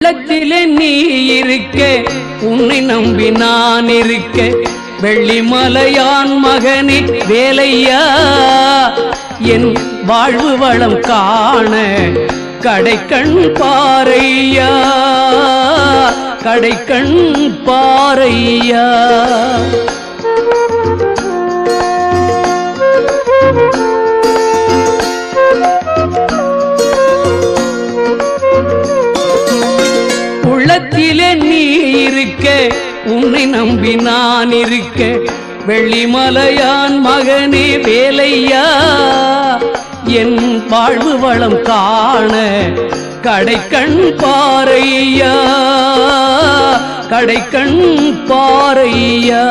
உள்ளத்திலே நீ இருக்க, உன்னை நம்பி நான் இருக்க, வெள்ளிமலையான் மகனே வேலையா, என் வாழ்வு வளம் காண கடைக்கண் பாரையா, கடைக்கண் பாரையா. உள்ளத்திலே நீ இருக்க, உன்னை நம்பி நான் இருக்க, வெள்ளிமலையான் மகனே வேலையா, என் வாழ்வு வளம் காண கடைக்கண் பாரையா, கடைக்கண் பாரையா.